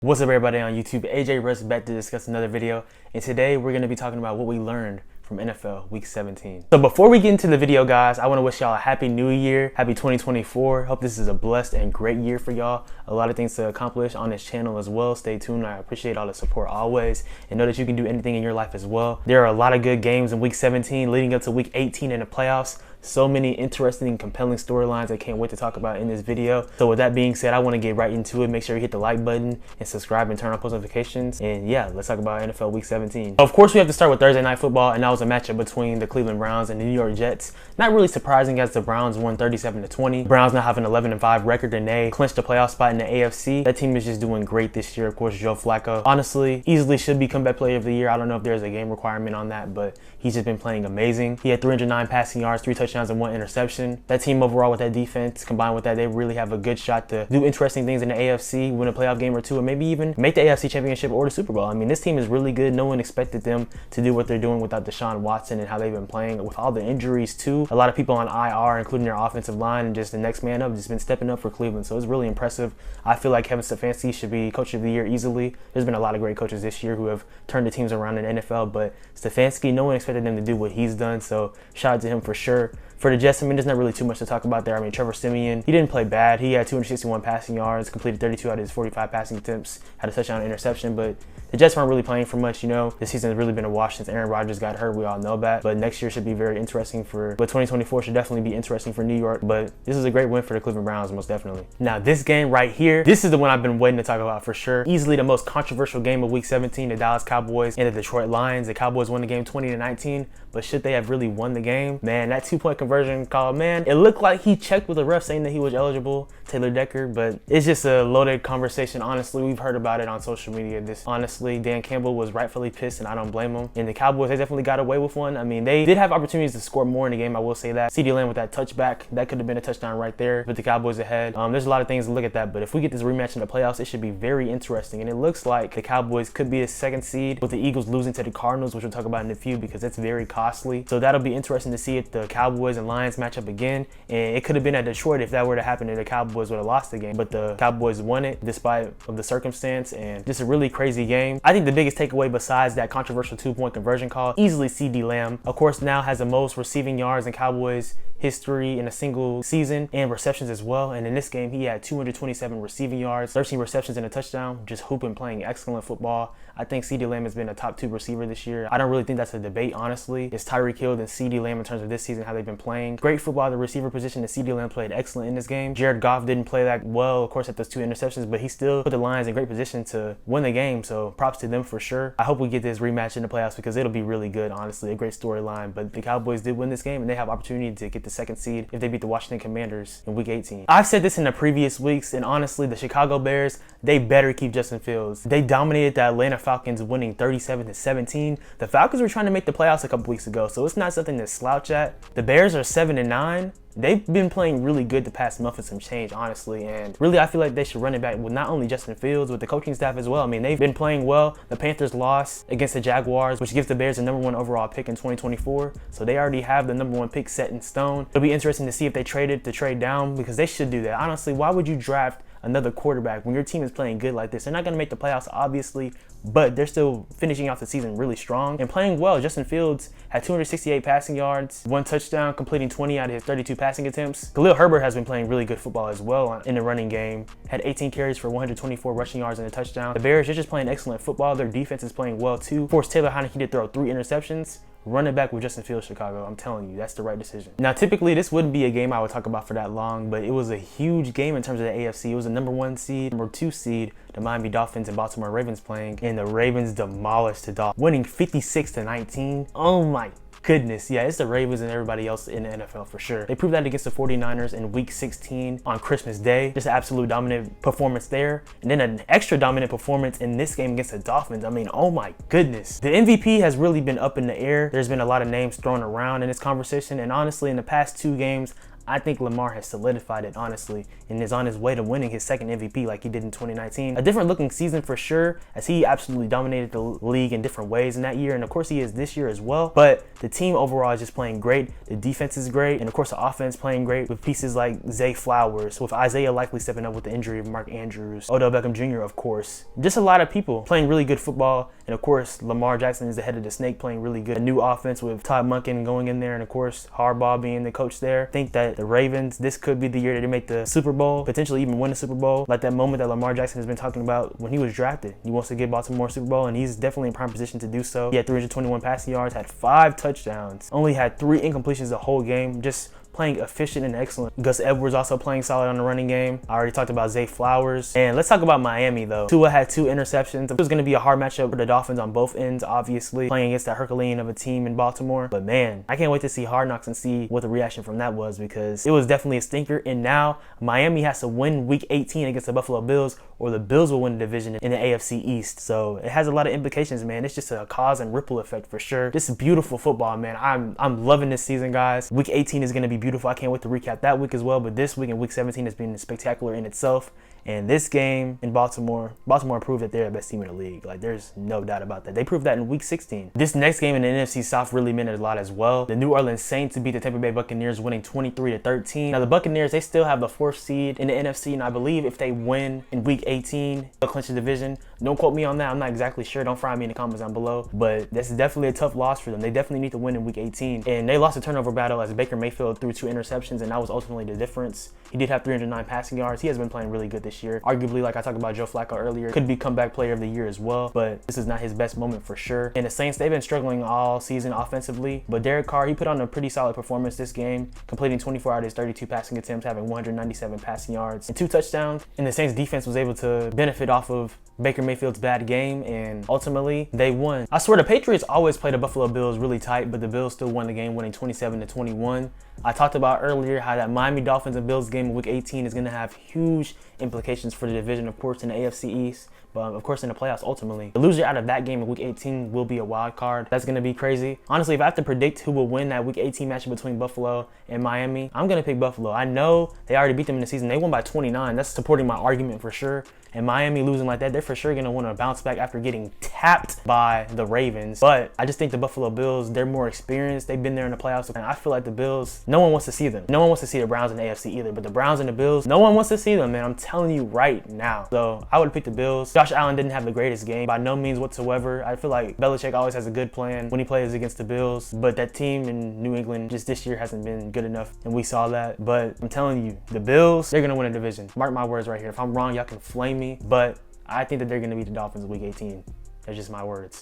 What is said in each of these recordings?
What's up everybody on YouTube? AJ Russ back to discuss another video, and today we're going to be talking about what we learned from NFL Week 17. So before we get into the video, guys, I want to wish y'all a happy new year, happy 2024. Hope this is a blessed and great year for y'all. A lot of things to accomplish on this channel as well. Stay tuned. I appreciate all the support always, and know that you can do anything in your life as well. There are a lot of good games in Week 17 leading up to Week 18 in the playoffs. So many interesting and compelling storylines I can't wait to talk about in this video. So with that being said, I want to get right into it. Make sure you hit the like button and subscribe and turn on post notifications. And yeah, let's talk about NFL Week 17. Of course, we have to start with Thursday Night Football, and that was a matchup between the Cleveland Browns and the New York Jets. Not really surprising as the Browns won 37-20. Browns now have an 11-5 record, and they clinched a playoff spot in the AFC. That team is just doing great this year. Of course, Joe Flacco honestly easily should be comeback player of the year. I don't know if there's a game requirement on that, but he's just been playing amazing. He had 309 passing yards, 3 touchdowns, and 1 interception. That team overall with that defense, combined with that, they really have a good shot to do interesting things in the AFC, win a playoff game or two, and maybe even make the AFC Championship or the Super Bowl. I mean, this team is really good. No one expected them to do what they're doing without Deshaun Watson and how they've been playing with all the injuries too. A lot of people on IR, including their offensive line, and just the next man up, just been stepping up for Cleveland. So it's really impressive. I feel like Kevin Stefanski should be Coach of the Year easily. There's been a lot of great coaches this year who have turned the teams around in the NFL, but Stefanski, no one expected him to do what he's done. So shout out to him for sure. For the Jets, I mean, there's not really too much to talk about there. I mean, Trevor Siemian, he didn't play bad. He had 261 passing yards, completed 32 out of his 45 passing attempts, had a touchdown and interception, but the Jets weren't really playing for much, you know. This season has really been a wash since Aaron Rodgers got hurt. We all know that. But next year should be very interesting but 2024 should definitely be interesting for New York. But this is a great win for the Cleveland Browns, most definitely. Now, this game right here, this is the one I've been waiting to talk about for sure. Easily the most controversial game of Week 17, the Dallas Cowboys and the Detroit Lions. The Cowboys won the game 20-19, but should they have really won the game? Man, that 2-point conversion call, man, it looked like he checked with the ref saying that he was eligible, Taylor Decker, but it's just a loaded conversation. Honestly, we've heard about it on social media. Honestly, Dan Campbell was rightfully pissed, and I don't blame him. And the Cowboys, they definitely got away with one. I mean, they did have opportunities to score more in the game, I will say that. CeeDee Lamb with that touchback, that could have been a touchdown right there with the Cowboys ahead. There's a lot of things to look at that, but if we get this rematch in the playoffs, it should be very interesting. And it looks like the Cowboys could be a second seed with the Eagles losing to the Cardinals, which we'll talk about in a few because that's very costly. So that'll be interesting to see if the Cowboys and Lions match up again. And it could have been at Detroit if that were to happen and the Cowboys would have lost the game, but the Cowboys won it despite of the circumstance, and just a really crazy game. I think the biggest takeaway besides that controversial 2-point conversion call, easily CeeDee Lamb. Of course, now has the most receiving yards in Cowboys history in a single season, and receptions as well. And in this game, he had 227 receiving yards, 13 receptions and a touchdown, just hooping, playing excellent football. I think CeeDee Lamb has been a top 2 receiver this year. I don't really think that's a debate, honestly. It's Tyreek Hill and CeeDee Lamb in terms of this season, how they've been playing. Great football at the receiver position, and CeeDee Lamb played excellent in this game. Jared Goff didn't play that well, of course, at those 2 interceptions, but he still put the Lions in great position to win the game, so props to them for sure. I hope we get this rematch in the playoffs because it'll be really good, honestly. A great storyline, but the Cowboys did win this game, and they have opportunity to get the second seed if they beat the Washington Commanders in Week 18. I've said this in the previous weeks, and honestly, the Chicago Bears, they better keep Justin Fields. They dominated the Atlanta Falcons, winning 37-17. The Falcons were trying to make the playoffs a couple weeks ago, so it's not something to slouch at. The Bears are 7-9. They've been playing really good the past month and some change, honestly, and really I feel like they should run it back with not only Justin Fields, with the coaching staff as well. I mean, they've been playing well. The Panthers lost against the Jaguars, which gives the Bears the #1 overall pick in 2024, so they already have the #1 pick set in stone. It'll be interesting to see if they traded to trade down, because they should do that. Honestly, why would you draft another quarterback when your team is playing good like this? They're not going to make the playoffs, obviously, but they're still finishing off the season really strong and playing well. Justin Fields had 268 passing yards, 1 touchdown, completing 20 out of his 32 passing attempts. Khalil Herbert has been playing really good football as well in the running game. Had 18 carries for 124 rushing yards and a touchdown. The Bears, they're just playing excellent football. Their defense is playing well too. Forced Taylor Heineke to throw 3 interceptions. Run it back with Justin Fields, Chicago. I'm telling you, that's the right decision. Now, typically, this wouldn't be a game I would talk about for that long, but it was a huge game in terms of the AFC. It was a #1 seed, #2 seed, the Miami Dolphins and Baltimore Ravens playing, and the Ravens demolished the Dolphins, winning 56-19. Oh my goodness, yeah, it's the Ravens and everybody else in the NFL for sure. They proved that against the 49ers in Week 16 on Christmas Day. Just an absolute dominant performance there. And then an extra dominant performance in this game against the Dolphins. I mean, oh my goodness. The MVP has really been up in the air. There's been a lot of names thrown around in this conversation. And honestly, in the past 2 games, I think Lamar has solidified it, honestly, and is on his way to winning his second MVP like he did in 2019. A different looking season for sure, as he absolutely dominated the league in different ways in that year, and of course he is this year as well. But the team overall is just playing great. The defense is great, and of course the offense playing great with pieces like Zay Flowers, with Isaiah likely stepping up with the injury of Mark Andrews, Odell Beckham Jr. of course. Just a lot of people playing really good football, and of course Lamar Jackson is the head of the snake, playing really good. A new offense with Todd Monken going in there, and of course Harbaugh being the coach there. I think that the Ravens, this could be the year that they make the Super Bowl, potentially even win the Super Bowl, like that moment that Lamar Jackson has been talking about when he was drafted. He wants to get Baltimore Super Bowl, and he's definitely in prime position to do so. He had 321 passing yards, had 5 touchdowns, only had 3 incompletions the whole game, just playing efficient and excellent. Gus Edwards also playing solid on the running game. I already talked about Zay Flowers. And let's talk about Miami though. Tua had 2 interceptions. It was going to be a hard matchup for the Dolphins on both ends, obviously, playing against that Herculean of a team in Baltimore. But man, I can't wait to see Hard Knocks and see what the reaction from that was, because it was definitely a stinker. And now Miami has to win week 18 against the Buffalo Bills, or the Bills will win the division in the AFC East. So it has a lot of implications, man. It's just a cause and ripple effect for sure. This is beautiful football, man. I'm loving this season, guys. Week 18 is going to be beautiful. I can't wait to recap that week as well. But this week in week 17 has been spectacular in itself. And this game in Baltimore proved that they're the best team in the league. Like, there's no doubt about that. They proved that in week 16. This next game in the NFC South really meant a lot as well. The New Orleans Saints beat the Tampa Bay Buccaneers, winning 23-13. Now the Buccaneers, they still have the 4th seed in the NFC, and I believe if they win in week 18, they'll clinch the division. Don't quote me on that. I'm not exactly sure. Don't fry me in the comments down below. But that's definitely a tough loss for them. They definitely need to win in week 18. And they lost a turnover battle as Baker Mayfield threw 2 interceptions, and that was ultimately the difference. He did have 309 passing yards. He has been playing really good this year. Arguably, like I talked about Joe Flacco earlier, could be comeback player of the year as well, but this is not his best moment for sure. And the Saints, they've been struggling all season offensively, but Derek Carr, he put on a pretty solid performance this game, completing 24 out of his 32 passing attempts, having 197 passing yards and 2 touchdowns. And the Saints defense was able to benefit off of Baker Mayfield's bad game, and ultimately they won. I swear the Patriots always play the Buffalo Bills really tight, but the Bills still won the game, winning 27-21. I talked about earlier how that Miami Dolphins and Bills game in week 18 is going to have huge implications for the division, of course, in the AFC East, but of course in the playoffs ultimately. The loser out of that game in week 18 will be a wild card. That's going to be crazy. Honestly, if I have to predict who will win that week 18 matchup between Buffalo and Miami, I'm going to pick Buffalo. I know they already beat them in the season. They won by 29. That's supporting my argument for sure. And Miami losing like that, they're for sure going to want to bounce back after getting tapped by the Ravens. But I just think the Buffalo Bills, they're more experienced. They've been there in the playoffs. And I feel like the Bills, no one wants to see them. No one wants to see the Browns in the AFC either. But the Browns and the Bills, no one wants to see them, man. I'm telling you right now. So I would pick the Bills. Josh Allen didn't have the greatest game by no means whatsoever. I feel like Belichick always has a good plan when he plays against the Bills. But that team in New England just this year hasn't been good enough. And we saw that. But I'm telling you, the Bills, they're going to win a division. Mark my words right here. If I'm wrong, y'all can flame me. But I think that they're going to beat the Dolphins in week 18. That's just my words.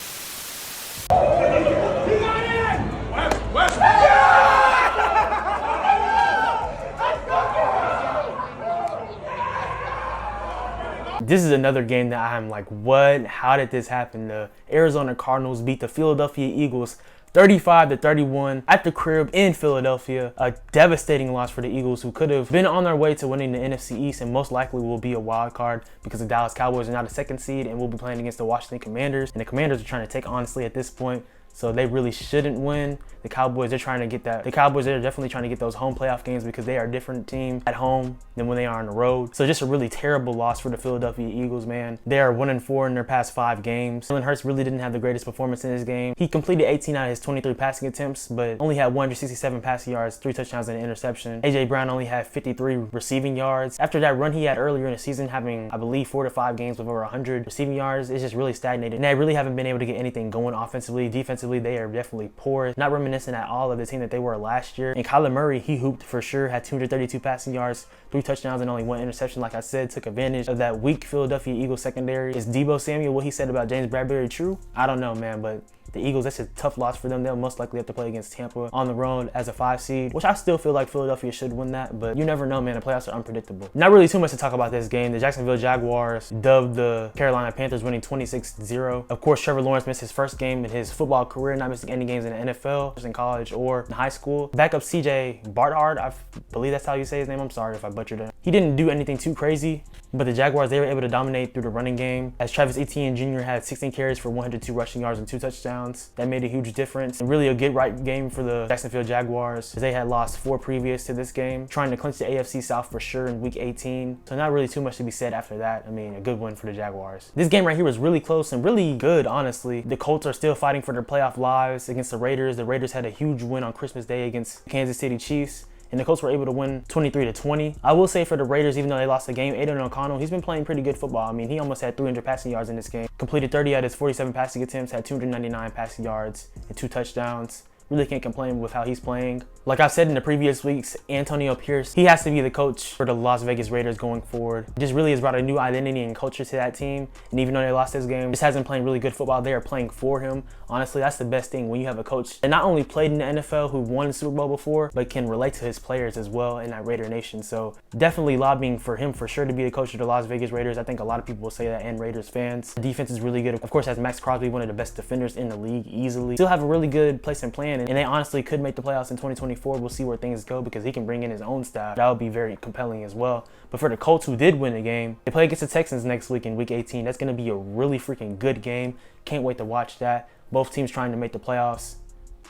This is another game that I'm like, what? How did this happen? The Arizona Cardinals beat the Philadelphia Eagles 35-31 at the crib in Philadelphia. A devastating loss for the Eagles, who could have been on their way to winning the NFC East and most likely will be a wild card, because the Dallas Cowboys are now the 2nd seed and will be playing against the Washington Commanders. And the Commanders are trying to take honestly at this point, so they really shouldn't win. The Cowboys, they're trying to get that. The Cowboys, they're definitely trying to get those home playoff games, because they are a different team at home than when they are on the road. So just a really terrible loss for the Philadelphia Eagles, man. They are 1-4 in their past 5 games. Jalen Hurts really didn't have the greatest performance in this game. He completed 18 out of his 23 passing attempts, but only had 167 passing yards, 3 touchdowns and an interception. AJ Brown only had 53 receiving yards. After that run he had earlier in the season, having, I believe, 4 to 5 games with over 100 receiving yards, it's just really stagnated. And they really haven't been able to get anything going offensively. Defensively, they are definitely poor. Not reminiscent at all of the team that they were last year. And Kyler Murray, he hooped for sure, had 232 passing yards, 3 touchdowns and only 1 interception. Like I said, took advantage of that weak Philadelphia Eagles secondary. Is Deebo Samuel, what he said about James Bradbury, true? I don't know, man, but the Eagles, that's a tough loss for them. They'll most likely have to play against Tampa on the road as a 5 seed, which I still feel like Philadelphia should win that, but you never know, man. The playoffs are unpredictable. Not really too much to talk about this game. The Jacksonville Jaguars dubbed the Carolina Panthers, winning 26-0. Of course, Trevor Lawrence missed his first game in his football career, not missing any games in the NFL, just in college or in high school. Backup CJ Barthard, I believe that's how you say his name. I'm sorry if I butchered it. He didn't do anything too crazy, but the Jaguars, they were able to dominate through the running game, as Travis Etienne Jr. had 16 carries for 102 rushing yards and 2 touchdowns. That made a huge difference, and really a get-right game for the Jacksonville Jaguars, as they had lost 4 previous to this game, trying to clinch the AFC South for sure in Week 18. So not really too much to be said after that. I mean, a good win for the Jaguars. This game right here was really close and really good, honestly. The Colts are still fighting for their playoff lives against the Raiders. The Raiders had a huge win on Christmas Day against Kansas City Chiefs, and the Colts were able to win 23-20. I will say for the Raiders, even though they lost the game, Aiden O'Connell, he's been playing pretty good football. I mean, he almost had 300 passing yards in this game. Completed 30 out of his 47 passing attempts, had 299 passing yards and 2 touchdowns. Really can't complain with how he's playing. Like I've said in the previous weeks, Antonio Pierce, he has to be the coach for the Las Vegas Raiders going forward. He just really has brought a new identity and culture to that team. And even though they lost this game, just hasn't playing really good football. They are playing for him. Honestly, that's the best thing when you have a coach that not only played in the NFL, who won the Super Bowl before, but can relate to his players as well in that Raider Nation. So definitely lobbying for him for sure to be the coach of the Las Vegas Raiders. I think a lot of people will say that, and Raiders fans. The defense is really good. Of course, has Max Crosby, one of the best defenders in the league easily. Still have a really good place and plan, and they honestly could make the playoffs in 2024. We'll see where things go, because he can bring in his own staff. That would be very compelling as well. But for the Colts, who did win the game, they play against the Texans next week in Week 18. That's going to be a really freaking good game. Can't wait to watch that. Both teams trying to make the playoffs.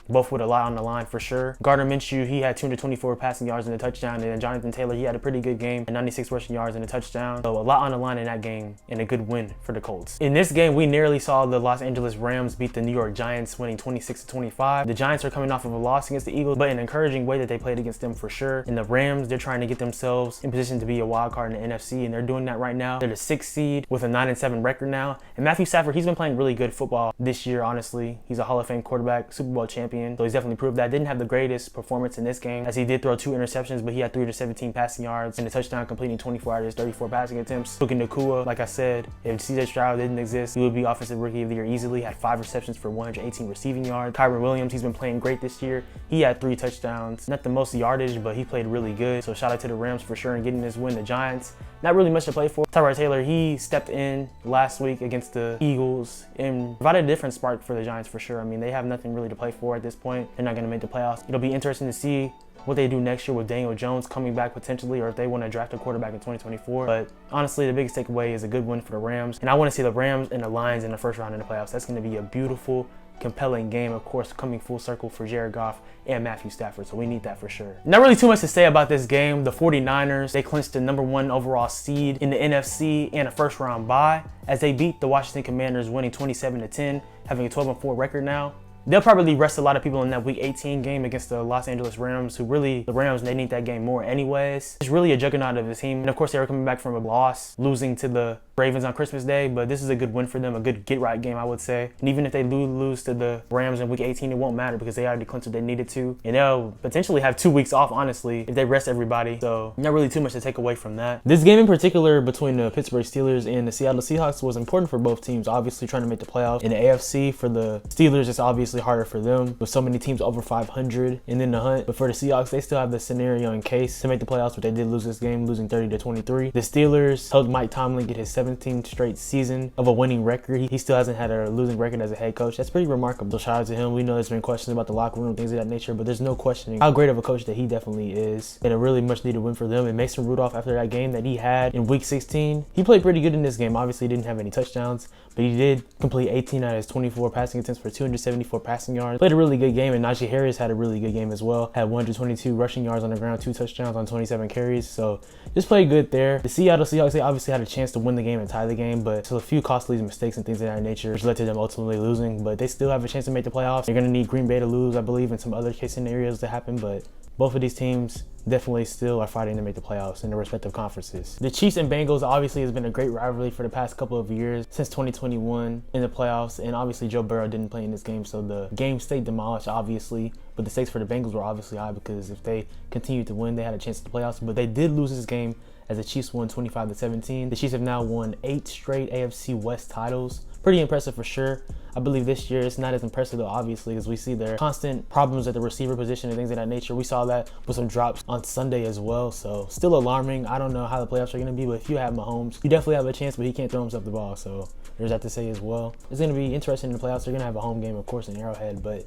Both with a lot on the line for sure. Gardner Minshew, he had 224 passing yards and a touchdown. And then Jonathan Taylor, he had a pretty good game, 96 rushing yards and a touchdown. So a lot on the line in that game, and a good win for the Colts. In this game, we nearly saw the Los Angeles Rams beat the New York Giants, winning 26-25. The Giants are coming off of a loss against the Eagles, but an encouraging way that they played against them for sure. And the Rams, they're trying to get themselves in position to be a wild card in the NFC, and they're doing that right now. They're the 6th seed with a 9-7 record now. And Matthew Stafford, he's been playing really good football this year, honestly. He's a Hall of Fame quarterback, Super Bowl champion, so he's definitely proved that. Didn't have the greatest performance in this game, as he did throw 2 interceptions, but he had 317 passing yards and a touchdown, completing 24 out of his 34 passing attempts. Puka Nacua, like I said, if CJ Stroud didn't exist, he would be Offensive Rookie of the Year easily. Had 5 receptions for 118 receiving yards. Kyron Williams, he's been playing great this year. He had 3 touchdowns. Not the most yardage, but he played really good. So shout out to the Rams for sure in getting this win. The Giants, not really much to play for. Tyrod Taylor, he stepped in last week against the Eagles and provided a different spark for the Giants for sure. I mean, they have nothing really to play for at this point. They're not going to make the playoffs. It'll be interesting to see what they do next year with Daniel Jones coming back potentially, or if they want to draft a quarterback in 2024. But honestly, the biggest takeaway is a good win for the Rams. And I want to see the Rams and the Lions in the first round in the playoffs. That's going to be a beautiful, compelling game, of course, coming full circle for Jared Goff and Matthew Stafford, so we need that for sure. Not really too much to say about this game. The 49ers, they clinched the #1 overall seed in the NFC and a first round bye, as they beat the Washington Commanders, winning 27-10, having a 12-4 record now. They'll probably rest a lot of people in that Week 18 game against the Los Angeles Rams, who really, the Rams, they need that game more anyways. It's really a juggernaut of a team. And of course, they were coming back from a loss, losing to the Ravens on Christmas Day, but this is a good win for them, a good get-right game, I would say. And even if they lose to the Rams in Week 18, it won't matter, because they already clinched what they needed to. And they'll potentially have 2 weeks off, honestly, if they rest everybody. So not really too much to take away from that. This game in particular between the Pittsburgh Steelers and the Seattle Seahawks was important for both teams, obviously trying to make the playoffs. In the AFC, for the Steelers, it's obviously harder for them with so many teams over 500 and in the hunt. But for the Seahawks, they still have the scenario in case to make the playoffs, but they did lose this game, losing 30-23. The Steelers helped Mike Tomlin get his 17th straight season of a winning record. He still hasn't had a losing record as a head coach. That's pretty remarkable. So shout out to him. We know there's been questions about the locker room, things of that nature, but there's no questioning how great of a coach that he definitely is. And a really much needed win for them. And Mason Rudolph, after that game that he had in Week 16, he played pretty good in this game. Obviously, he didn't have any touchdowns, but he did complete 18 out of his 24 passing attempts for 274 passing yards. Played a really good game, and Najee Harris had a really good game as well. Had 122 rushing yards on the ground, 2 touchdowns on 27 carries. So just played good there. The Seattle Seahawks, they obviously had a chance to win the game and tie the game, but still a few costly mistakes and things of that nature, which led to them ultimately losing. But they still have a chance to make the playoffs. They're going to need Green Bay to lose, I believe, and some other case scenarios to happen, but both of these teams definitely still are fighting to make the playoffs in their respective conferences. The Chiefs and Bengals obviously has been a great rivalry for the past couple of years, since 2021 in the playoffs, and obviously Joe Burrow didn't play in this game, so the game stayed demolished, obviously, but the stakes for the Bengals were obviously high, because if they continued to win, they had a chance at the playoffs. But they did lose this game, as the Chiefs won 25-17. The Chiefs have now won 8 straight AFC West titles. Pretty impressive for sure. I believe this year it's not as impressive though, obviously, because we see their constant problems at the receiver position and things of that nature. We saw that with some drops on Sunday as well, so still alarming. I don't know how the playoffs are going to be, but if you have Mahomes, you definitely have a chance, but he can't throw himself the ball, so there's that to say as well. It's going to be interesting in the playoffs. They're going to have a home game, of course, in Arrowhead, but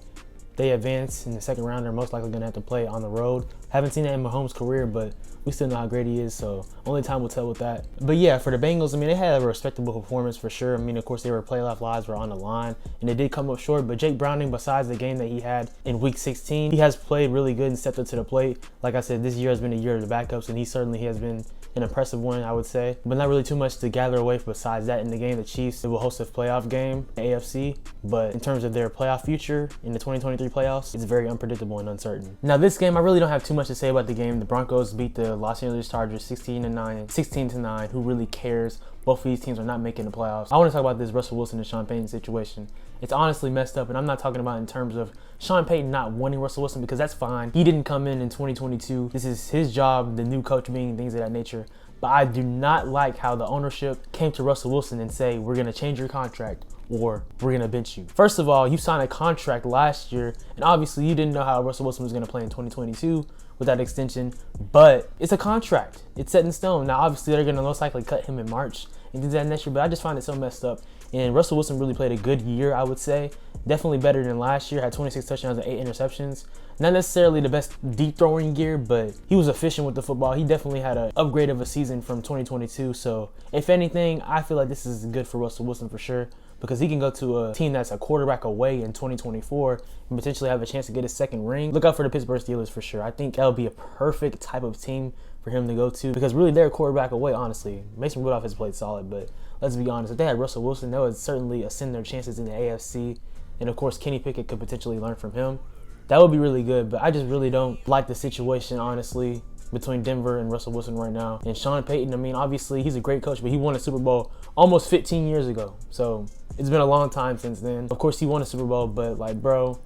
they advance in the second round. They're most likely going to have to play on the road. Haven't seen that in Mahomes' career, but we still know how great he is, so only time will tell with that. But yeah, for the Bengals, I mean, they had a respectable performance for sure. I mean, of course, their playoff lives were on the line, and they did come up short, but Jake Browning, besides the game that he had in Week 16, he has played really good and stepped up to the plate. Like I said, this year has been a year of the backups, and he certainly has been an impressive one, I would say. But not really too much to gather away besides that in the game. The Chiefs will host a playoff game, the AFC, but in terms of their playoff future in the 2023 playoffs, it's very unpredictable and uncertain. Now, this game, I really don't have too much to say about the game. The Broncos beat the Los Angeles Chargers 16-9. Who really cares? Both of these teams are not making the playoffs. I want to talk about this Russell Wilson and Sean Payton situation. It's honestly messed up, and I'm not talking about in terms of Sean Payton not wanting Russell Wilson, because that's fine. He didn't come in 2022. This is his job, the new coach being, things of that nature. But I do not like how the ownership came to Russell Wilson and say, we're going to change your contract or we're going to bench you. First of all, you signed a contract last year, and obviously you didn't know how Russell Wilson was going to play in 2022 with that extension, but it's a contract. It's set in stone. Now, obviously, they're going to most likely cut him in March and do that next year, but I just find it so messed up. And Russell Wilson really played a good year, I would say. Definitely better than last year. Had 26 touchdowns and 8 interceptions. Not necessarily the best deep throwing gear, but he was efficient with the football. He definitely had an upgrade of a season from 2022. So, if anything, I feel like this is good for Russell Wilson for sure, because he can go to a team that's a quarterback away in 2024 and potentially have a chance to get his second ring. Look out for the Pittsburgh Steelers for sure. I think that would be a perfect type of team for him to go to, because really they're a quarterback away, honestly. Mason Rudolph has played solid, but let's be honest, if they had Russell Wilson, that would certainly ascend their chances in the AFC. And of course, Kenny Pickett could potentially learn from him. That would be really good, but I just really don't like the situation, honestly, between Denver and Russell Wilson right now. And Sean Payton, I mean, obviously he's a great coach, but he won a Super Bowl almost 15 years ago. So it's been a long time since then. Of course, he won a Super Bowl, but like, bro,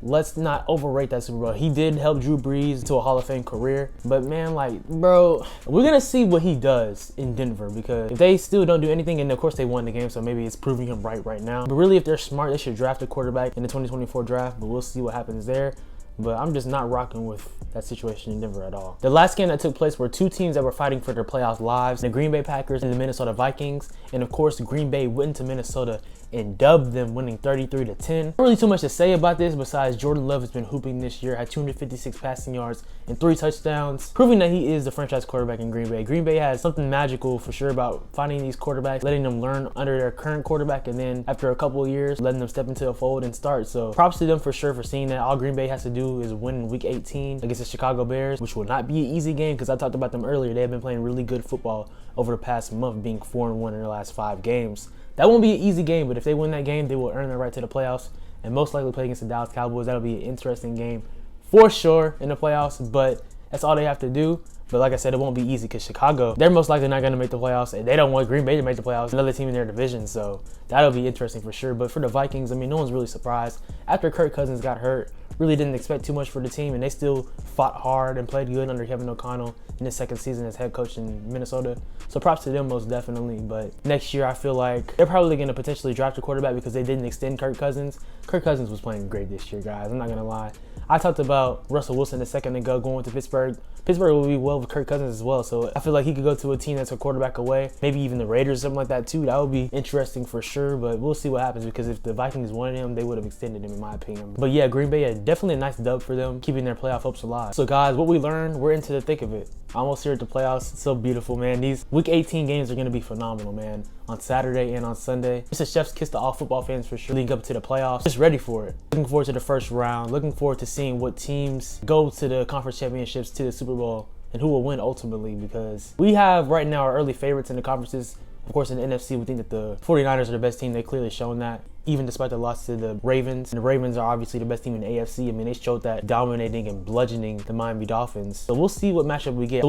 let's not overrate that Super Bowl. He did help Drew Brees to a Hall of Fame career, but man, like, bro, we're gonna see what he does in Denver, because if they still don't do anything, and of course they won the game, so maybe it's proving him right now. But really, if they're smart, they should draft a quarterback in the 2024 draft, but we'll see what happens there. But I'm just not rocking with that situation in Denver at all. The last game that took place were two teams that were fighting for their playoff lives, the Green Bay Packers and the Minnesota Vikings. And of course, Green Bay went into Minnesota and dubbed them, winning 33-10. Not really too much to say about this besides Jordan Love has been hooping this year, had 256 passing yards and 3 touchdowns, proving that he is the franchise quarterback in Green Bay. Green Bay has something magical for sure about finding these quarterbacks, letting them learn under their current quarterback, and then after a couple of years, letting them step into a fold and start. So props to them for sure for seeing that. All Green Bay has to do is win in Week 18 against the Chicago Bears, which will not be an easy game, because I talked about them earlier. They have been playing really good football over the past month, being 4-1 in their last 5 games. That won't be an easy game, but if they win that game, they will earn their right to the playoffs and most likely play against the Dallas Cowboys. That'll be an interesting game for sure in the playoffs, but that's all they have to do. But like I said, it won't be easy, because Chicago, they're most likely not going to make the playoffs, and they don't want Green Bay to make the playoffs, another team in their division, so that'll be interesting for sure. But for the Vikings, I mean, no one's really surprised. After Kirk Cousins got hurt, really didn't expect too much for the team, and they still fought hard and played good under Kevin O'Connell in his second season as head coach in Minnesota. So props to them most definitely. But next year, I feel like they're probably going to potentially draft a quarterback, because they didn't extend Kirk Cousins. Kirk Cousins was playing great this year, guys. I'm not going to lie. I talked about Russell Wilson a second ago going to Pittsburgh. Pittsburgh will be well with Kirk Cousins as well. So I feel like he could go to a team that's a quarterback away. Maybe even the Raiders or something like that too. That would be interesting for sure. But we'll see what happens, because if the Vikings wanted him, they would have extended him in my opinion. But yeah, Green Bay, definitely a nice dub for them, keeping their playoff hopes alive. So guys, what we learned, we're into the thick of it. Almost here at the playoffs. It's so beautiful, man. These Week 18 games are going to be phenomenal, man. On Saturday and on Sunday. It's a chef's kiss to all football fans for sure. Leading up to the playoffs. Just ready for it. Looking forward to the first round. Looking forward to seeing what teams go to the conference championships, to the Super Bowl, and who will win ultimately, because we have right now our early favorites in the conferences. Of course, in the NFC, we think that the 49ers are the best team. They've clearly shown that, even despite the loss to the Ravens. And the Ravens are obviously the best team in the AFC. I mean, they showed that, dominating and bludgeoning the Miami Dolphins. So we'll see what matchup we get.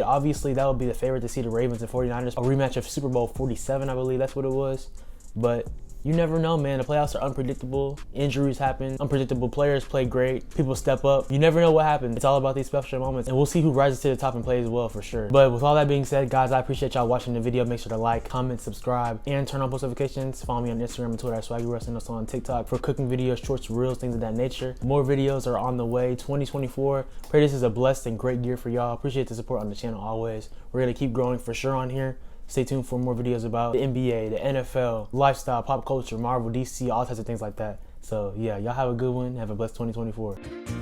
Obviously, that would be the favorite to see the Ravens and 49ers. A rematch of Super Bowl 47, I believe that's what it was. But You never know, man. The playoffs are unpredictable. Injuries happen. Unpredictable players play great. People step up. You never know what happens. It's all about these special moments. And we'll see who rises to the top and plays well for sure. But with all that being said, guys, I appreciate y'all watching the video. Make sure to like, comment, subscribe, and turn on post notifications. Follow me on Instagram and Twitter at Swaggy and also on TikTok for cooking videos, shorts, reels, things of that nature. More videos are on the way. 2024. Pray this is a blessed and great year for y'all. Appreciate the support on the channel always. We're going to keep growing for sure on here. Stay tuned for more videos about the NBA, the NFL, lifestyle, pop culture, Marvel, DC, all types of things like that. So yeah, y'all have a good one. Have a blessed 2024.